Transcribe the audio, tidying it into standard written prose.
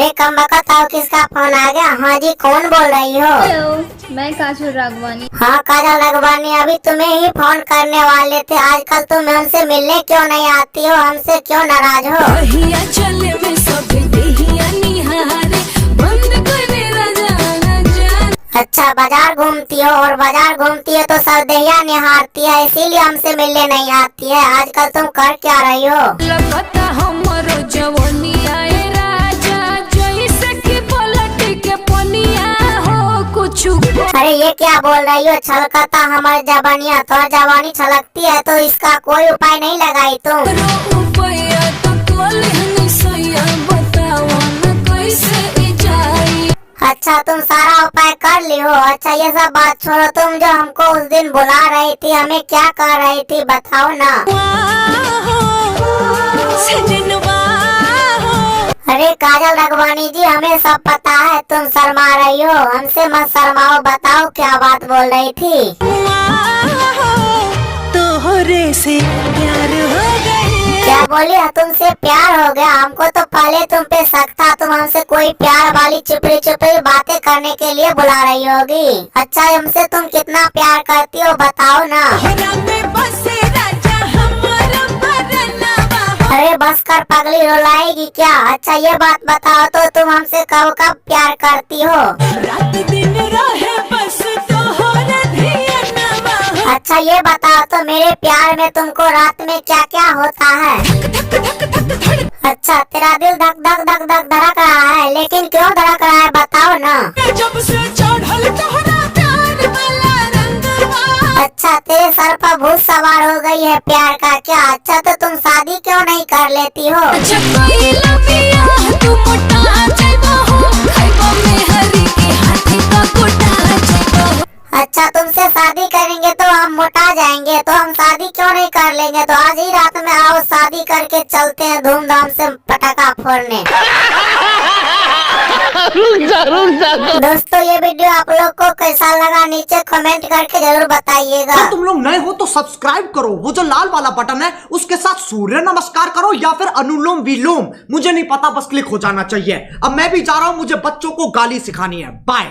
अरे कम बखत आओ, किसका फोन आ गया? हाँ जी, कौन बोल रही हो? हेलो, मैं काजल राघवानी। हाँ काजल राघवानी, अभी तुम्हें ही फोन करने वाले थे। आजकल तुम हमसे मिलने क्यों नहीं आती हो? हमसे क्यों नाराज हो? अच्छा, बाजार घूमती हो और बाजार घूमती है तो सरदैया निहारती है, इसीलिए हमसे मिलने नहीं आती है। आजकल तुम कर क्या रही हो? अरे ये क्या बोल रही हो? छलकता हमारी जवानिया, तो जवानी छलकती है तो इसका कोई उपाय नहीं लगाई तुम? अच्छा, तुम सारा उपाय कर ली हो। अच्छा ये सब बात छोड़ो, तुम जो हमको उस दिन बुला रही थी, हमें क्या कर रही थी बताओ ना। अरे काजल राघवानी जी, हमें सब पता है, तुम शर्मा रही हो। हमसे मत शर्माओ, बताओ क्या बात बोल रही थी? तोहरे से प्यार हो गया। क्या बोली? तुमसे प्यार हो गया? हमको तो पहले तुम पे शक था, तुम हमसे कोई प्यार वाली चुपड़ी चुपड़ी बातें करने के लिए बुला रही होगी। अच्छा, हमसे तुम कितना प्यार करती हो बताओ ना। अरे बस कर पगली, रुलाएगी क्या? अच्छा ये बात बताओ तो तुम हमसे कब कब प्यार करती हो? रात दिन रहे बस तोहरे धियानवा। अच्छा ये बताओ तो मेरे प्यार में तुमको रात में क्या क्या होता है? अच्छा, तेरा दिल धक धक धक धक धड़क रहा है, लेकिन क्यों धड़क रहा है बताओ ना। जब से चढ़ल तोहरा प्यार वाला रंगवा। अच्छा, तेरे सर पर भूत सवार हो गई है प्यार का क्या? अच्छा तो तुम शादी क्यों नहीं कर लेती हो? अच्छा, तुमसे शादी करेंगे तो हम मोटा जाएंगे, तो हम शादी क्यों नहीं कर लेंगे? तो आज ही रात में आओ, शादी करके चलते हैं धूमधाम से पटाखा फोड़ने। दोस्तों ये वीडियो आप लोग को कैसा लगा नीचे कमेंट करके जरूर बताइएगा। अगर तुम लोग नए हो तो सब्सक्राइब करो, वो जो लाल वाला बटन है उसके साथ सूर्य नमस्कार करो या फिर अनुलोम विलोम, मुझे नहीं पता, बस क्लिक हो जाना चाहिए। अब मैं भी जा रहा हूं, मुझे बच्चों को गाली सिखानी है। बाय।